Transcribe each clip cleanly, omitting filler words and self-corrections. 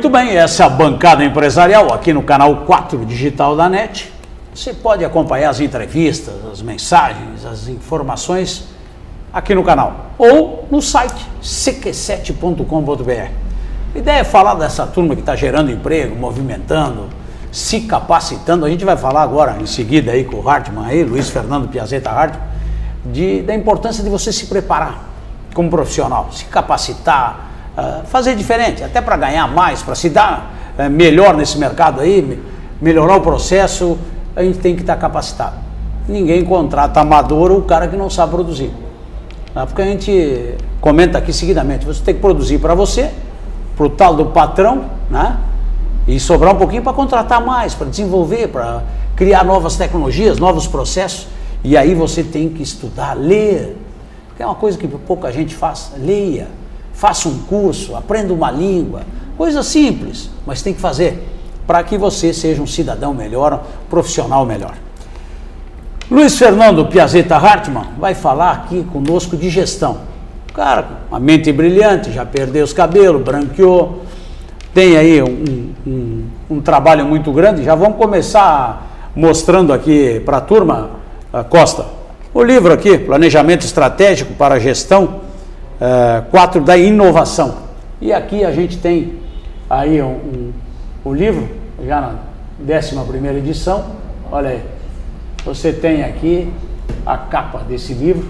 Muito bem, essa é a bancada empresarial aqui no canal 4 Digital da NET. Você pode acompanhar as entrevistas, as mensagens, as informações aqui no canal ou no site cq7.com.br. A ideia é falar dessa turma que está gerando emprego, movimentando, se capacitando. A gente vai falar agora em seguida aí com o Hartmann, aí, Luiz Fernando Piazeta Hartmann, da importância de você se preparar como profissional, se capacitar, fazer diferente, até para ganhar mais, para se dar melhor nesse mercado aí, melhorar o processo, a gente tem que estar capacitado. Ninguém contrata amador ou o cara que não sabe produzir. Porque a gente comenta aqui seguidamente, você tem que produzir para você, para o tal do patrão, né? E sobrar um pouquinho para contratar mais, para desenvolver, para criar novas tecnologias, novos processos. E aí você tem que estudar, ler, que é uma coisa que pouca gente faz. Leia, faça um curso, aprenda uma língua, coisa simples, mas tem que fazer para que você seja um cidadão melhor, um profissional melhor. Luiz Fernando Piazeta Hartmann vai falar aqui conosco de gestão. Cara, uma mente brilhante, já perdeu os cabelos, branqueou, tem aí um trabalho muito grande. Já vamos começar mostrando aqui para a turma, Costa, o livro aqui, Planejamento Estratégico para a Gestão 4 da Inovação. E aqui a gente tem aí o livro, já na 11ª edição, olha aí, você tem aqui a capa desse livro,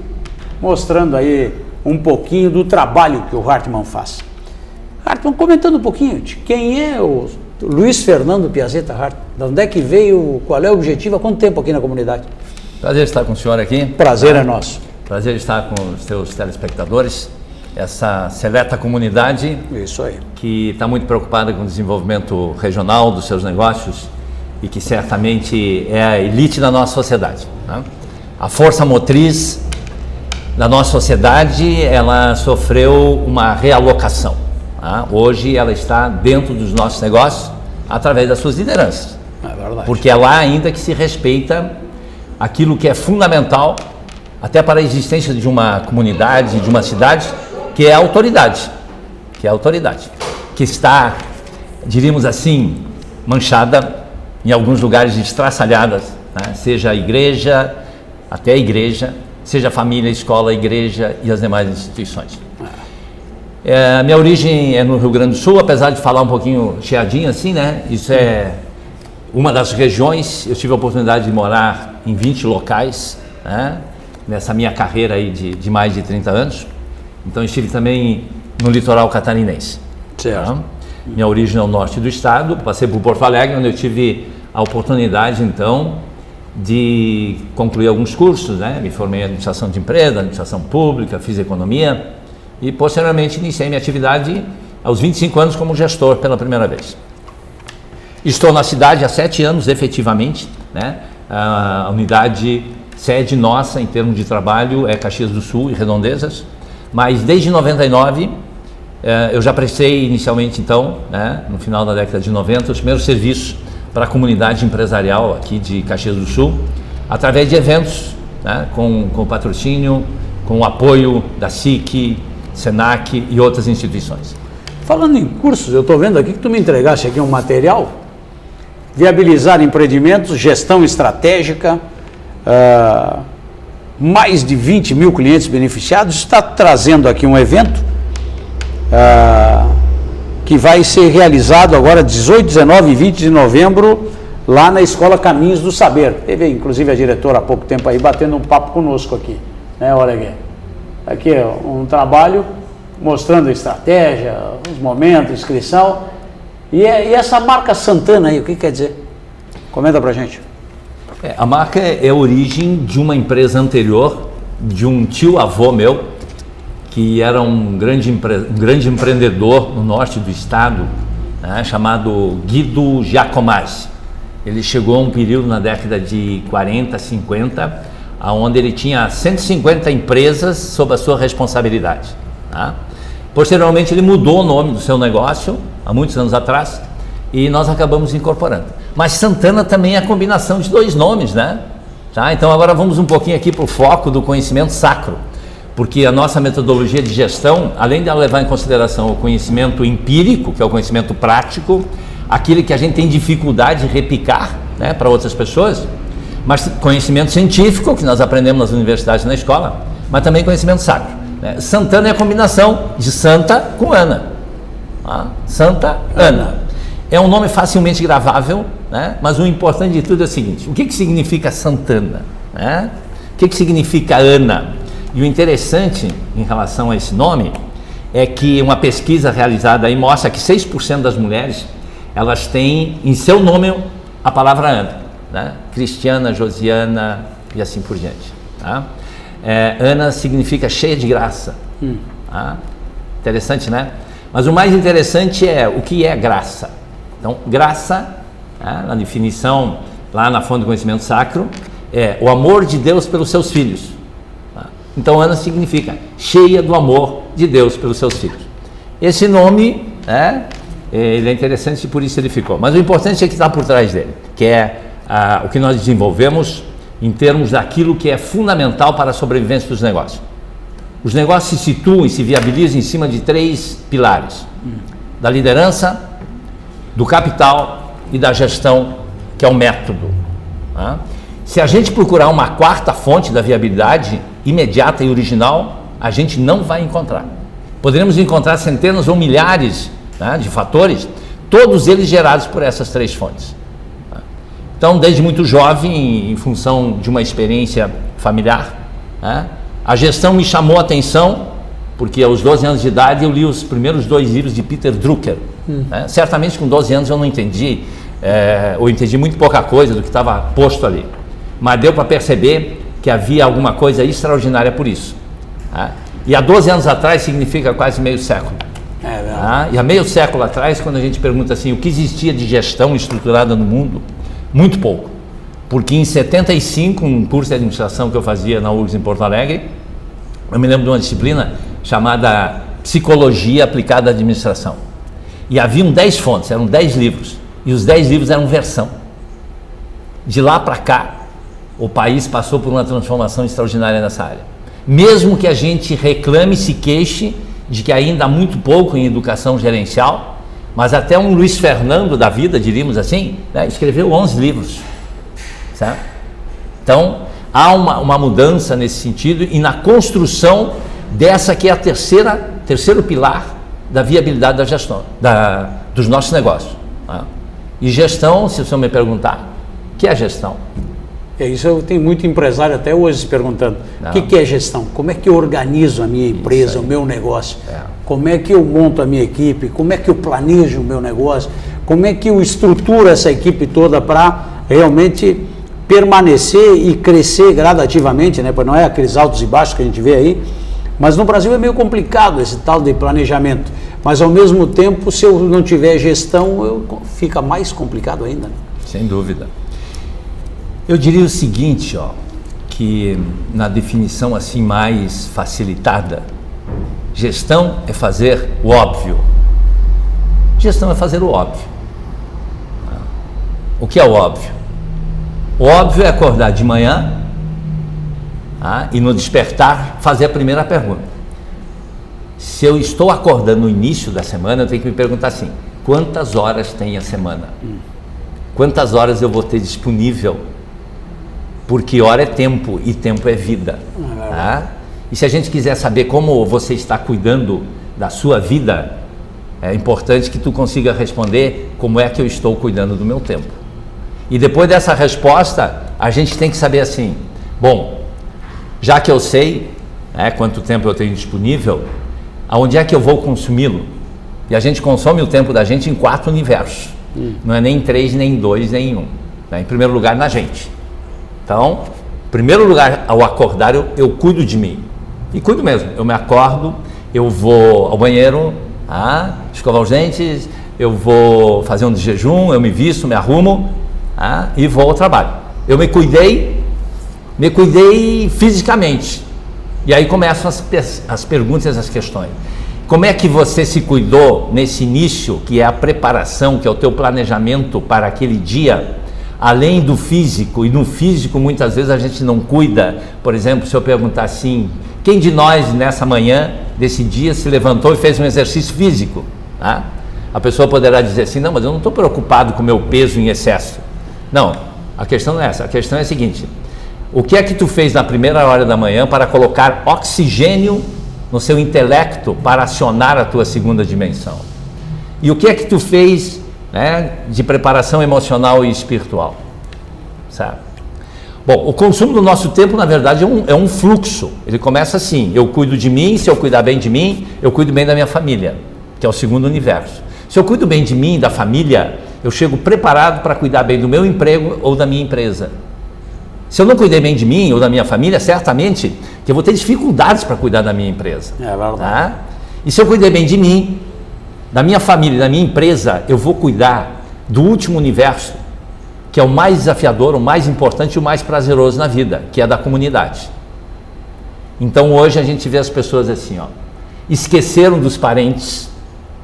mostrando aí um pouquinho do trabalho que o Hartmann faz. Hartmann, comentando um pouquinho de quem é o Luiz Fernando Piazeta Hartmann, de onde é que veio, qual é o objetivo, há quanto tempo aqui na comunidade? Prazer estar com o senhor aqui. Prazer é nosso. Prazer estar com os seus telespectadores, essa seleta comunidade. Isso aí. Que está muito preocupada com o desenvolvimento regional dos seus negócios e que certamente é a elite da nossa sociedade, né? A força motriz da nossa sociedade, ela sofreu uma realocação, né? Hoje ela está dentro dos nossos negócios através das suas lideranças. É verdade. Porque é lá ainda que se respeita aquilo que é fundamental até para a existência de uma comunidade, de uma cidade, que é a autoridade. Que está, diríamos assim, manchada em alguns lugares estraçalhadas, né? Seja a igreja, até a igreja, seja a família, a escola, a igreja e as demais instituições. Minha origem é no Rio Grande do Sul, apesar de falar um pouquinho chiadinho assim, né? Isso é uma das regiões. Eu tive a oportunidade de morar em 20 locais, né? Nessa minha carreira aí de mais de 30 anos. Então estive também no litoral catarinense. Certo. Tá? Minha origem é o norte do estado, passei por Porto Alegre, onde eu tive a oportunidade então de concluir alguns cursos, né? Me formei em administração de empresa, administração pública, fiz economia e posteriormente iniciei minha atividade aos 25 anos como gestor pela primeira vez. Estou na cidade há 7 anos efetivamente, né? A unidade sede nossa em termos de trabalho é Caxias do Sul e Redondezas, mas desde 99 eu já prestei inicialmente então, né, no final da década de 90, os primeiros serviços para a comunidade empresarial aqui de Caxias do Sul, através de eventos, né, com patrocínio, com o apoio da SIC, SENAC e outras instituições. Falando em cursos, eu estou vendo aqui que tu me entregaste aqui um material, viabilizar empreendimentos, gestão estratégica, mais de 20 mil clientes beneficiados. Está trazendo aqui um evento que vai ser realizado agora 18, 19 e 20 de novembro lá na Escola Caminhos do Saber. Teve inclusive a diretora há pouco tempo aí batendo um papo conosco aqui, né? Olha aqui é um trabalho mostrando a estratégia, os momentos, inscrição e essa marca Santana aí, o que quer dizer? Comenta pra gente. A marca é a origem de uma empresa anterior, de um tio-avô meu, que era um grande empreendedor no norte do estado, né, chamado Guido Giacomazzi. Ele chegou a um período na década de 40, 50, onde ele tinha 150 empresas sob a sua responsabilidade. Tá? Posteriormente ele mudou o nome do seu negócio, há muitos anos atrás, e nós acabamos incorporando. Mas Santana também é a combinação de 2 nomes, né? Tá? Então agora vamos um pouquinho aqui para o foco do conhecimento sacro. porque a nossa metodologia de gestão, além de ela levar em consideração o conhecimento empírico, que é o conhecimento prático, aquele que a gente tem dificuldade de replicar, né, para outras pessoas, mas conhecimento científico, que nós aprendemos nas universidades e na escola, mas também conhecimento sacro, né? Santana é a combinação de Santa com Ana. Santa Ana. É um nome facilmente gravável, né? Mas o importante de tudo é o seguinte: o que significa Santana? Né? O que significa Ana? E o interessante em relação a esse nome é que uma pesquisa realizada aí mostra que 6% das mulheres, elas têm em seu nome a palavra Ana, né? Cristiana, Josiana e assim por diante. Tá? Ana significa cheia de graça. Tá? Interessante, né? Mas o mais interessante é o que é graça. Então, graça, né, na definição, lá na fonte do conhecimento sacro, é o amor de Deus pelos seus filhos. Tá? Então, Ana significa cheia do amor de Deus pelos seus filhos. Esse nome, né, ele é interessante e por isso ele ficou. Mas o importante é que está por trás dele, que é o que nós desenvolvemos em termos daquilo que é fundamental para a sobrevivência dos negócios. Os negócios se situam e se viabilizam em cima de 3 pilares: da liderança, do capital e da gestão, que é o método. Tá? Se a gente procurar uma quarta fonte da viabilidade imediata e original, a gente não vai encontrar. Poderemos encontrar centenas ou milhares, né, de fatores, todos eles gerados por essas 3 fontes. Tá? Então, desde muito jovem, em função de uma experiência familiar, né, a gestão me chamou a atenção, porque aos 12 anos de idade eu li os primeiros 2 livros de Peter Drucker. Né? Certamente com 12 anos eu não entendi, ou entendi muito pouca coisa do que estava posto ali. Mas deu para perceber que havia alguma coisa extraordinária por isso. Tá? E há 12 anos atrás significa quase meio século. Tá? E há meio século atrás, quando a gente pergunta assim, o que existia de gestão estruturada no mundo? Muito pouco. Porque em 75, um curso de administração que eu fazia na URGS em Porto Alegre, eu me lembro de uma disciplina chamada Psicologia Aplicada à Administração. E haviam 10 fontes, eram 10 livros. E os 10 livros eram versão. De lá para cá, o país passou por uma transformação extraordinária nessa área. Mesmo que a gente reclame e se queixe de que ainda há muito pouco em educação gerencial, mas até um Luiz Fernando da vida, diríamos assim, né, escreveu 11 livros. Certo? Então, há uma mudança nesse sentido e na construção dessa que é a terceiro pilar da viabilidade da gestão, dos nossos negócios. Tá? E gestão, se o senhor me perguntar, o que é gestão? Isso eu tenho muito empresário até hoje se perguntando, o que é gestão? Como é que eu organizo a minha empresa, o meu negócio? Como é que eu monto a minha equipe? Como é que eu planejo o meu negócio? Como é que eu estruturo essa equipe toda para realmente permanecer e crescer gradativamente, né? Porque não é aqueles altos e baixos que a gente vê aí, mas no Brasil é meio complicado esse tal de planejamento, mas ao mesmo tempo, se eu não tiver gestão, fica mais complicado ainda. Né? Sem dúvida. Eu diria o seguinte, que na definição assim mais facilitada, gestão é fazer o óbvio. Gestão é fazer o óbvio. O que é o óbvio? O óbvio é acordar de manhã e no despertar fazer a primeira pergunta. Se eu estou acordando no início da semana, eu tenho que me perguntar assim: quantas horas tem a semana? Quantas horas eu vou ter disponível? Porque hora é tempo e tempo é vida. Tá? E se a gente quiser saber como você está cuidando da sua vida, é importante que tu consiga responder como é que eu estou cuidando do meu tempo. E depois dessa resposta, a gente tem que saber assim, bom, já que eu sei, né, quanto tempo eu tenho disponível, aonde é que eu vou consumi-lo? E a gente consome o tempo da gente em 4 universos. Não é nem em 3, nem em 2, nem em 1. Né? Em primeiro lugar, na gente. Então, em primeiro lugar, ao acordar, eu cuido de mim. E cuido mesmo. Eu me acordo, eu vou ao banheiro, escovar os dentes, eu vou fazer um jejum, eu me visto, me arrumo, e vou ao trabalho. Eu me cuidei fisicamente. E aí começam as perguntas, as questões. Como é que você se cuidou nesse início, que é a preparação, que é o teu planejamento para aquele dia, além do físico, e no físico muitas vezes a gente não cuida. Por exemplo, se eu perguntar assim, quem de nós nessa manhã, desse dia, se levantou e fez um exercício físico? Tá? A pessoa poderá dizer assim, não, mas eu não estou preocupado com o meu peso em excesso. Não, a questão não é essa, a questão é a seguinte, o que é que tu fez na primeira hora da manhã para colocar oxigênio no seu intelecto para acionar a tua segunda dimensão? E o que é que tu fez, né, de preparação emocional e espiritual? Sabe? Bom, o consumo do nosso tempo, na verdade, é um fluxo. Ele começa assim, eu cuido de mim, se eu cuidar bem de mim, eu cuido bem da minha família, que é o segundo universo. Se eu cuido bem de mim, da família, eu chego preparado para cuidar bem do meu emprego ou da minha empresa. Se eu não cuidei bem de mim ou da minha família, certamente que eu vou ter dificuldades para cuidar da minha empresa. É verdade. Tá? E se eu cuidei bem de mim, da minha família, da minha empresa, eu vou cuidar do último universo, que é o mais desafiador, o mais importante e o mais prazeroso na vida, que é da comunidade. Então hoje a gente vê as pessoas assim, ó, esqueceram dos parentes,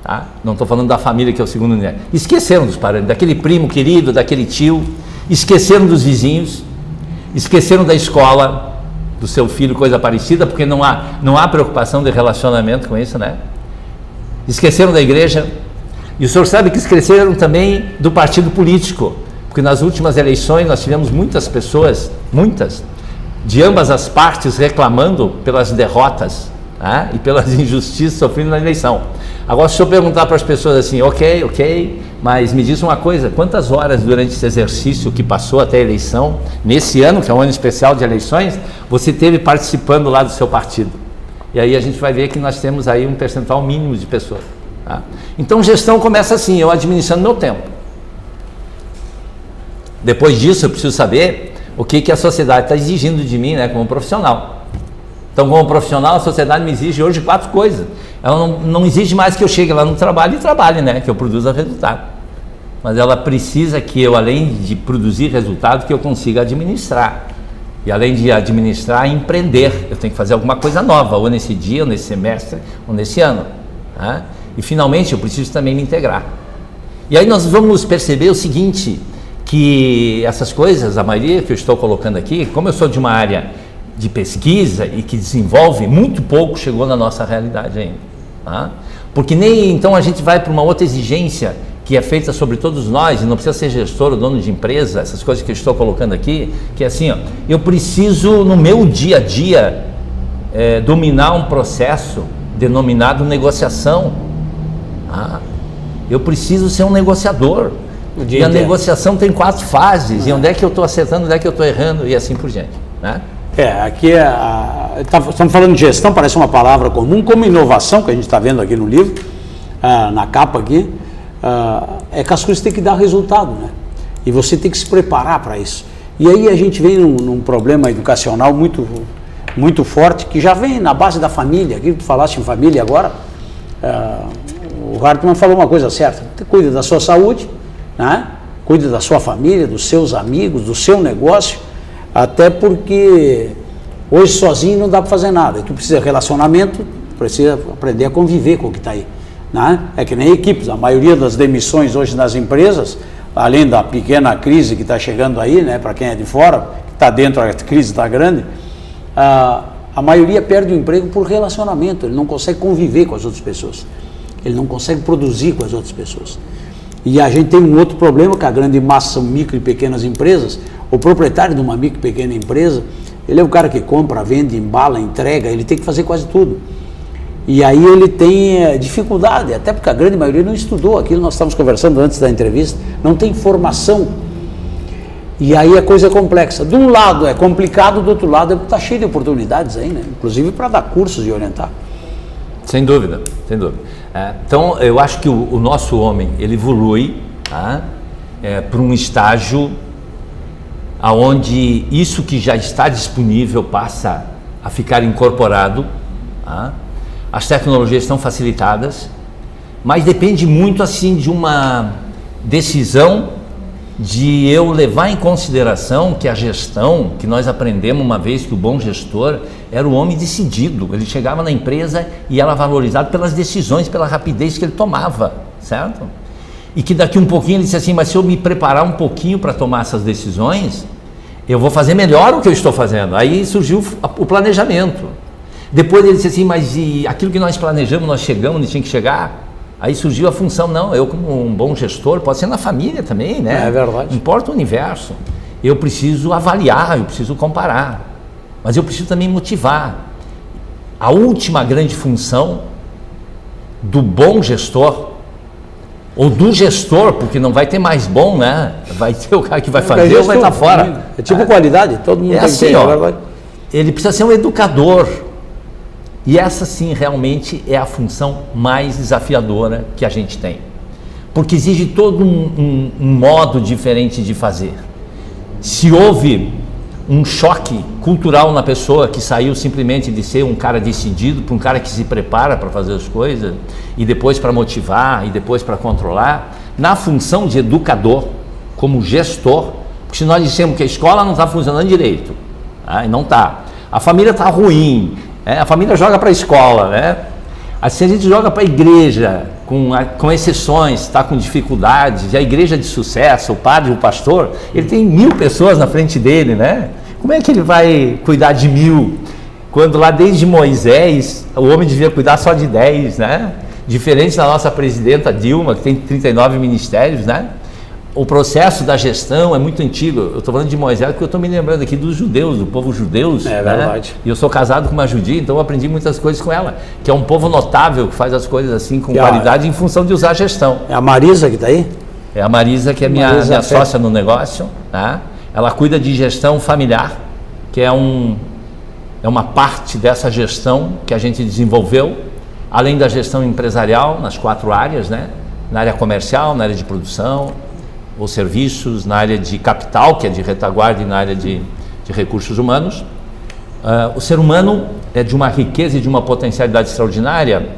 tá? Não estou falando da família, que é o segundo universo, esqueceram dos parentes, daquele primo querido, daquele tio, esqueceram dos vizinhos, esqueceram da escola, do seu filho, coisa parecida, porque não há preocupação de relacionamento com isso, né? Esqueceram da igreja, e o senhor sabe que esqueceram também do partido político, porque nas últimas eleições nós tivemos muitas pessoas, de ambas as partes reclamando pelas derrotas, tá? E pelas injustiças sofridas na eleição. Agora, se eu perguntar para as pessoas assim, ok, mas me diz uma coisa, quantas horas durante esse exercício que passou até a eleição, nesse ano, que é um ano especial de eleições, você teve participando lá do seu partido? E aí a gente vai ver que nós temos aí um percentual mínimo de pessoas. Tá? Então, gestão começa assim, eu administrando meu tempo. Depois disso, eu preciso saber o que a sociedade está exigindo de mim, né, como profissional. Então, como profissional, a sociedade me exige hoje 4 coisas. Ela não exige mais que eu chegue lá no trabalho e trabalhe, né, que eu produza resultado. Mas ela precisa que eu, além de produzir resultado, que eu consiga administrar. E além de administrar, empreender. Eu tenho que fazer alguma coisa nova, ou nesse dia, ou nesse semestre, ou nesse ano. Tá? E finalmente, eu preciso também me integrar. E aí nós vamos perceber o seguinte, que essas coisas, a maioria que eu estou colocando aqui, como eu sou de uma área de pesquisa e que desenvolve, muito pouco chegou na nossa realidade ainda. Tá? Porque nem então a gente vai para uma outra exigência que é feita sobre todos nós, e não precisa ser gestor ou dono de empresa, essas coisas que eu estou colocando aqui, que é assim, ó, eu preciso no meu dia a dia dominar um processo denominado negociação. Tá? Eu preciso ser um negociador. E a negociação tem 4 fases, e onde é que eu estou acertando, onde é que eu estou errando, e assim por diante. Né? Aqui estamos falando de gestão, parece uma palavra comum, como inovação, que a gente está vendo aqui no livro, na capa aqui, é que as coisas têm que dar resultado, né? E você tem que se preparar para isso. E aí a gente vem num problema educacional muito forte, que já vem na base da família. Aqui tu falaste em família agora, o Hartmann falou uma coisa certa, cuida da sua saúde, né? Cuida da sua família, dos seus amigos, do seu negócio, até porque hoje sozinho não dá para fazer nada. Tu precisa de relacionamento, precisa aprender a conviver com o que está aí. Né? É que nem equipes, a maioria das demissões hoje nas empresas, além da pequena crise que está chegando aí, né, para quem é de fora, que está dentro, a crise está grande, a maioria perde o emprego por relacionamento, ele não consegue conviver com as outras pessoas, ele não consegue produzir com as outras pessoas. E a gente tem um outro problema, que a grande massa são micro e pequenas empresas. O proprietário de uma micro e pequena empresa, ele é o cara que compra, vende, embala, entrega, ele tem que fazer quase tudo. E aí ele tem dificuldade, até porque a grande maioria não estudou aquilo, nós estávamos conversando antes da entrevista, não tem formação. E aí a coisa é complexa. De um lado é complicado, do outro lado está cheio de oportunidades aí, né? Inclusive para dar cursos e orientar. Sem dúvida, sem dúvida. Então, eu acho que o nosso homem, ele evolui, tá? Para um estágio onde isso que já está disponível passa a ficar incorporado, tá? As tecnologias estão facilitadas, mas depende muito assim de uma decisão de eu levar em consideração que a gestão, que nós aprendemos uma vez que o bom gestor era o homem decidido, ele chegava na empresa e era valorizado pelas decisões, pela rapidez que ele tomava, certo? e que daqui um pouquinho ele disse assim, mas se eu me preparar um pouquinho para tomar essas decisões, eu vou fazer melhor o que eu estou fazendo. Aí surgiu o planejamento. Depois ele disse assim, mas e aquilo que nós planejamos, nós chegamos onde tinha que chegar? Aí surgiu a função, não, eu como um bom gestor, pode ser na família também, né? É verdade. Não importa o universo. Eu preciso avaliar, eu preciso comparar, mas eu preciso também motivar. A última grande função do bom gestor, ou do gestor, porque não vai ter mais bom, né? Vai ter o cara que vai fazer ou vai estar fora. É tipo qualidade, todo mundo tem assim, que ter, ó, ele precisa ser um educador. E essa sim realmente é a função mais desafiadora que a gente tem. Porque exige todo um modo diferente de fazer. Se houve um choque cultural na pessoa que saiu simplesmente de ser um cara decidido para um cara que se prepara para fazer as coisas e depois para motivar e depois para controlar, na função de educador, como gestor, porque se nós dissemos que a escola não está funcionando direito, e não está, a família está ruim, a família joga para a escola, né? Assim a gente joga para a igreja, com exceções, está com dificuldades, e a igreja de sucesso, o padre, o pastor, ele tem 1000 pessoas na frente dele, né? Como é que ele vai cuidar de 1000? Quando lá desde Moisés, o homem devia cuidar só de 10, né? Diferente da nossa presidenta Dilma, que tem 39 ministérios, né? O processo da gestão é muito antigo. Eu estou falando de Moisés porque eu estou me lembrando aqui dos judeus, do povo judeus. É verdade. Né? E eu sou casado com uma judia, então eu aprendi muitas coisas com ela, que é um povo notável, que faz as coisas assim com qualidade em função de usar a gestão. É a Marisa que está aí? É a Marisa, que é minha sócia no negócio. Tá? Ela cuida de gestão familiar, que é uma parte dessa gestão que a gente desenvolveu, além da gestão empresarial, nas 4 áreas, né? Na área comercial, na área de produção, os serviços, na área de capital, que é de retaguarda, e na área de recursos humanos. O ser humano é de uma riqueza e de uma potencialidade extraordinária,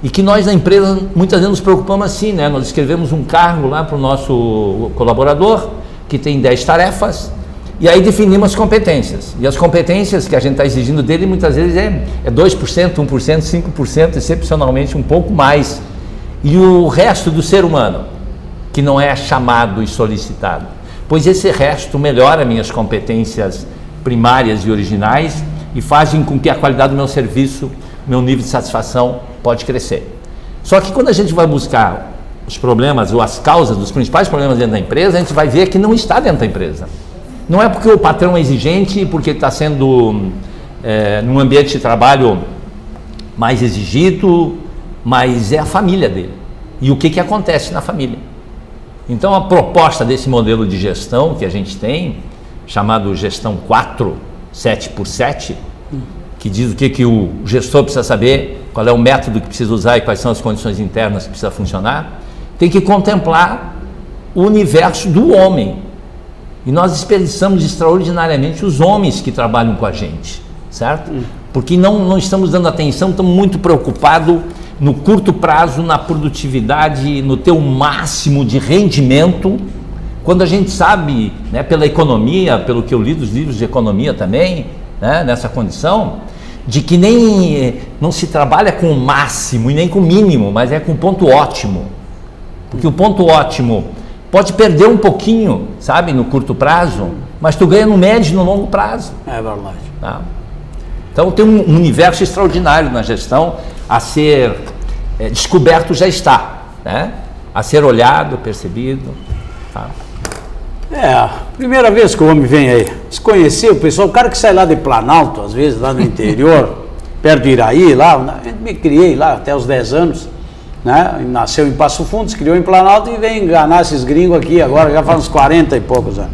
e que nós na empresa muitas vezes nos preocupamos assim, né? Nós escrevemos um cargo lá para o nosso colaborador, que tem 10 tarefas, e aí definimos as competências. E as competências que a gente está exigindo dele muitas vezes é 2%, 1%, 5%, excepcionalmente um pouco mais. E o resto do ser humano, que não é chamado e solicitado, pois esse resto melhora minhas competências primárias e originais e fazem com que a qualidade do meu serviço, meu nível de satisfação pode crescer. Só que quando a gente vai buscar os problemas ou as causas dos principais problemas dentro da empresa, a gente vai ver que não está dentro da empresa. Não é porque o patrão é exigente, porque está sendo num ambiente de trabalho mais exigido, mas é a família dele. E o que acontece na família? Então a proposta desse modelo de gestão que a gente tem, chamado gestão 4, 7x7, que diz o que o gestor precisa saber, qual é o método que precisa usar e quais são as condições internas que precisa funcionar, tem que contemplar o universo do homem. E nós desperdiçamos extraordinariamente os homens que trabalham com a gente, certo? Porque não estamos dando atenção, estamos muito preocupados no curto prazo, na produtividade, no teu máximo de rendimento, quando a gente sabe, né, pela economia, pelo que eu li dos livros de economia também, né, nessa condição, de que não se trabalha com o máximo e nem com o mínimo, mas é com o ponto ótimo. Porque o ponto ótimo pode perder um pouquinho, sabe, no curto prazo, mas tu ganha no médio e no longo prazo. É verdade. Tá? Então tem um universo extraordinário na gestão a ser descoberto, já está, né? A ser olhado, percebido. Tá? Primeira vez que o homem vem aí, se conhecer o pessoal, o cara que sai lá de Planalto, às vezes lá no interior, perto de Iraí, lá, eu me criei lá até os 10 anos, né? Nasceu em Passo Fundo, se criou em Planalto e vem enganar esses gringos aqui agora, já faz uns 40 e poucos anos.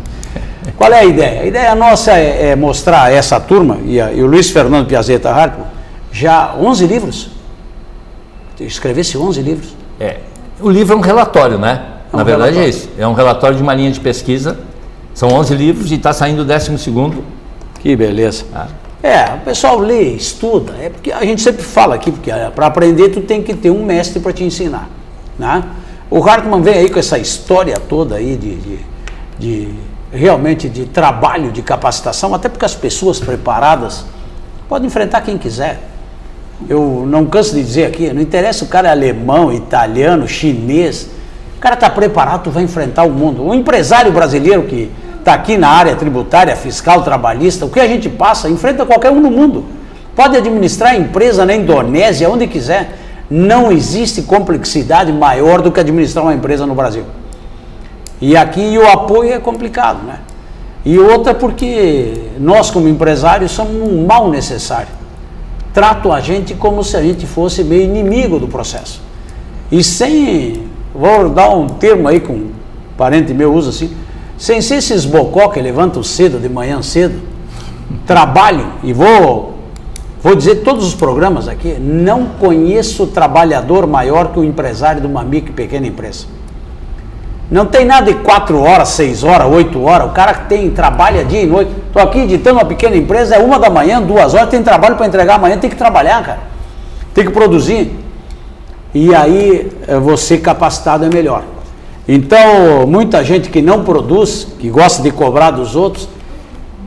Qual é a ideia? A ideia nossa é mostrar a essa turma, e o Luiz Fernando Piazetta Hartmann, já 11 livros. Escrevesse 11 livros. O livro é um relatório, né? Na verdade é isso. É um relatório de uma linha de pesquisa. São 11 livros e está saindo o 12º. Que beleza. O pessoal lê, estuda. É porque a gente sempre fala aqui, porque para aprender tu tem que ter um mestre para te ensinar, né? O Hartmann vem aí com essa história toda aí realmente de trabalho, de capacitação, até porque as pessoas preparadas podem enfrentar quem quiser. Eu não canso de dizer aqui, não interessa o cara é alemão, italiano, chinês, cara está preparado, tu vai enfrentar o mundo. O empresário brasileiro que está aqui na área tributária, fiscal, trabalhista, o que a gente passa, enfrenta qualquer um no mundo. Pode administrar a empresa na Indonésia, onde quiser. Não existe complexidade maior do que administrar uma empresa no Brasil. E aqui o apoio é complicado, né? E outra porque nós, como empresários, somos um mal necessário. Tratam a gente como se a gente fosse meio inimigo do processo. E sem, vou dar um termo aí que um parente meu usa assim, sem ser esses bocó que levantam cedo, de manhã cedo, trabalham, e vou dizer todos os programas aqui, não conheço trabalhador maior que o empresário de uma micro e pequena empresa. Não tem nada de 4 horas, 6 horas, 8 horas, o cara que trabalha dia e noite. Estou aqui editando uma pequena empresa, é 1 da manhã, 2 horas, tem trabalho para entregar amanhã, tem que trabalhar, cara. Tem que produzir. E aí você capacitado é melhor. Então, muita gente que não produz, que gosta de cobrar dos outros,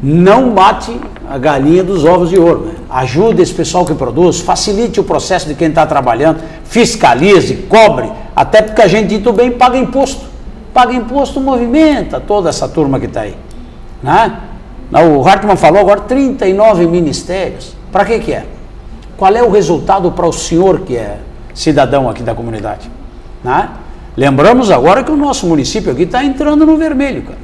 não bate a galinha dos ovos de ouro, né? Ajude esse pessoal que produz, facilite o processo de quem está trabalhando, fiscalize, cobre, até porque a gente, dito bem, paga imposto. Paga imposto, movimenta toda essa turma que está aí, né? O Hartmann falou agora 39 ministérios. Para que é? Qual é o resultado para o senhor que é cidadão aqui da comunidade, né? Lembramos agora que o nosso município aqui está entrando no vermelho, cara.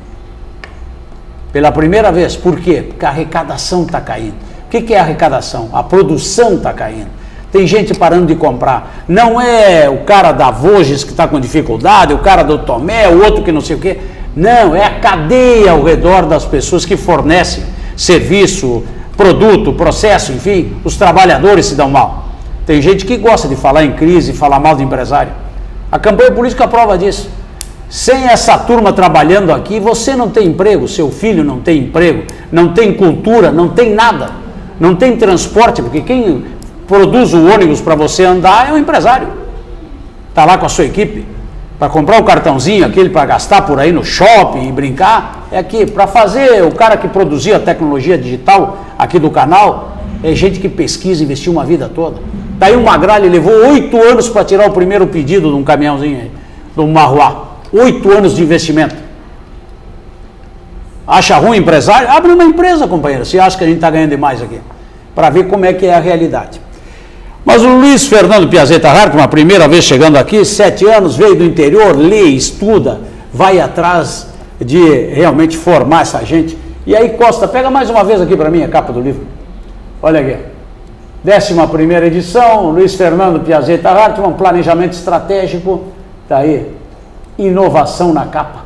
Pela primeira vez. Por quê? Porque a arrecadação está caindo. O que é a arrecadação? A produção está caindo. Tem gente parando de comprar. Não é o cara da Voges que está com dificuldade, o cara do Tomé, o outro que não sei o quê. Não, é a cadeia ao redor das pessoas que fornecem serviço, produto, processo, enfim, os trabalhadores se dão mal. Tem gente que gosta de falar em crise, falar mal do empresário. A campanha política prova disso. Sem essa turma trabalhando aqui, você não tem emprego, seu filho não tem emprego, não tem cultura, não tem nada, não tem transporte, porque quem produz o ônibus para você andar é o empresário. Está lá com a sua equipe, para comprar o cartãozinho, aquele para gastar por aí no shopping e brincar, é aqui. Para fazer, o cara que produzia a tecnologia digital aqui do canal, é gente que pesquisa, investiu uma vida toda. Daí o Magralha levou 8 anos para tirar o primeiro pedido de um caminhãozinho aí, de um Marruá. 8 anos de investimento. Acha ruim empresário? Abre uma empresa, companheiro, se acha que a gente está ganhando demais aqui, para ver como é que é a realidade. Mas o Luiz Fernando Piazeta Hartmann, a primeira vez chegando aqui, 7 anos, veio do interior, lê, estuda, vai atrás de realmente formar essa gente. E aí, Costa, pega mais uma vez aqui para mim a capa do livro. Olha aqui. 11ª edição, Luiz Fernando Piazeta Hartmann, planejamento estratégico, está aí. Inovação na capa,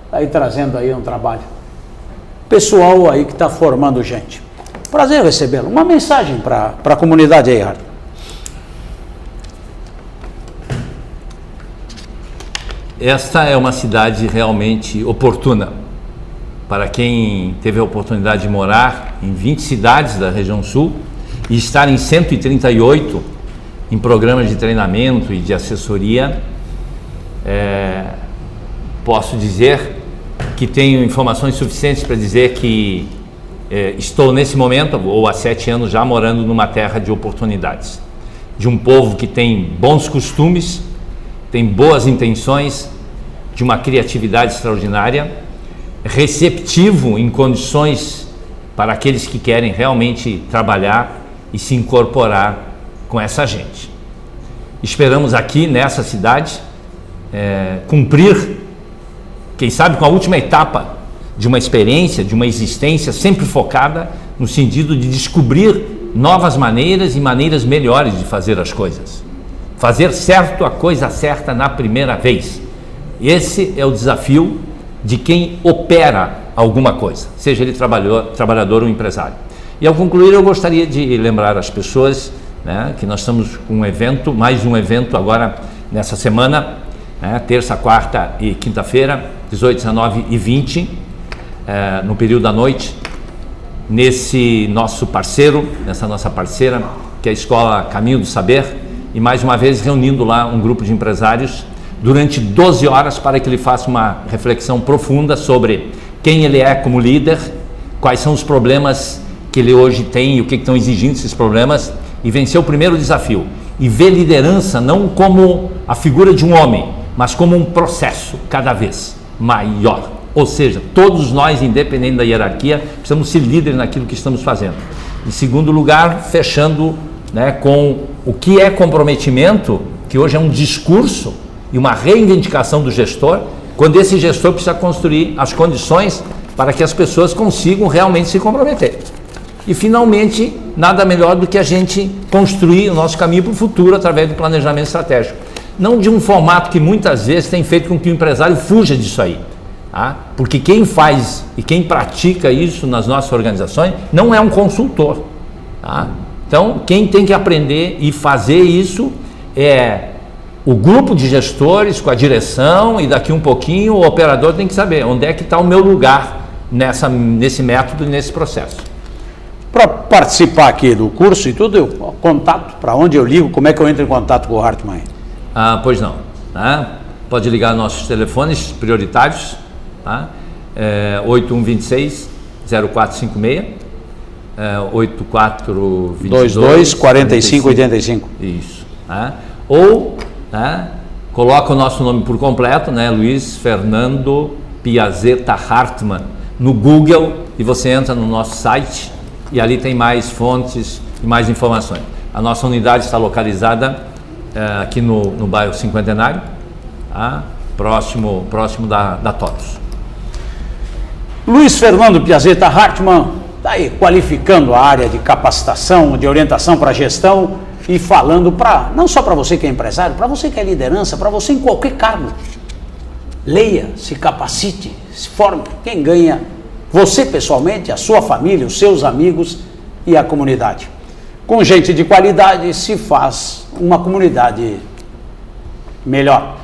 aí trazendo aí um trabalho. Pessoal aí que está formando gente. Prazer recebê-lo. Uma mensagem para a comunidade aí, Hartmann. Esta é uma cidade realmente oportuna. Para quem teve a oportunidade de morar em 20 cidades da região sul e estar em 138 em programas de treinamento e de assessoria, posso dizer que tenho informações suficientes para dizer que estou nesse momento, ou há 7 anos já, morando numa terra de oportunidades, de um povo que tem bons costumes, tem boas intenções, de uma criatividade extraordinária, receptivo em condições para aqueles que querem realmente trabalhar e se incorporar com essa gente. Esperamos aqui nessa cidade cumprir, quem sabe, com a última etapa de uma experiência, de uma existência sempre focada no sentido de descobrir novas maneiras e maneiras melhores de fazer as coisas. Fazer certo a coisa certa na primeira vez. Esse é o desafio de quem opera alguma coisa, seja ele trabalhador ou empresário. E ao concluir, eu gostaria de lembrar às pessoas, né, que nós estamos com um evento, mais um evento agora nessa semana, terça, quarta e quinta-feira, 18, 19 e 20, no período da noite, nesse nosso parceiro, nessa nossa parceira, que é a Escola Caminho do Saber, e mais uma vez reunindo lá um grupo de empresários durante 12 horas para que ele faça uma reflexão profunda sobre quem ele é como líder, quais são os problemas que ele hoje tem e o que estão exigindo esses problemas, e vencer o primeiro desafio, e ver liderança não como a figura de um homem, mas como um processo cada vez maior. Ou seja, todos nós, independente da hierarquia, precisamos ser líderes naquilo que estamos fazendo. Em segundo lugar, fechando, né, com o que é comprometimento, que hoje é um discurso e uma reivindicação do gestor, quando esse gestor precisa construir as condições para que as pessoas consigam realmente se comprometer. E, finalmente, nada melhor do que a gente construir o nosso caminho para o futuro através do planejamento estratégico. Não de um formato que muitas vezes tem feito com que o empresário fuja disso aí. Tá? Porque quem faz e quem pratica isso nas nossas organizações não é um consultor. Tá? Então, quem tem que aprender e fazer isso é o grupo de gestores com a direção, e daqui um pouquinho o operador tem que saber onde é que está o meu lugar nesse método e nesse processo. Para participar aqui do curso e tudo, contato, para onde eu ligo, como é que eu entro em contato com o Hartmann? Pois não. Tá? Pode ligar nossos telefones prioritários, tá? 8126-0456, 8422-4585. Isso. Tá? Ou, né, coloca o nosso nome por completo, né, Luiz Fernando Piazzetta Hartmann, no Google, e você entra no nosso site e ali tem mais fontes e mais informações. A nossa unidade está localizada aqui no bairro Cinquentenário, tá? próximo da TOTOS. Luiz Fernando Piazzetta Hartmann está aí qualificando a área de capacitação, de orientação para a gestão e falando não só para você que é empresário, para você que é liderança, para você em qualquer cargo. Leia, se capacite, se forme. Quem ganha? Você pessoalmente, a sua família, os seus amigos e a comunidade. Com gente de qualidade se faz uma comunidade melhor.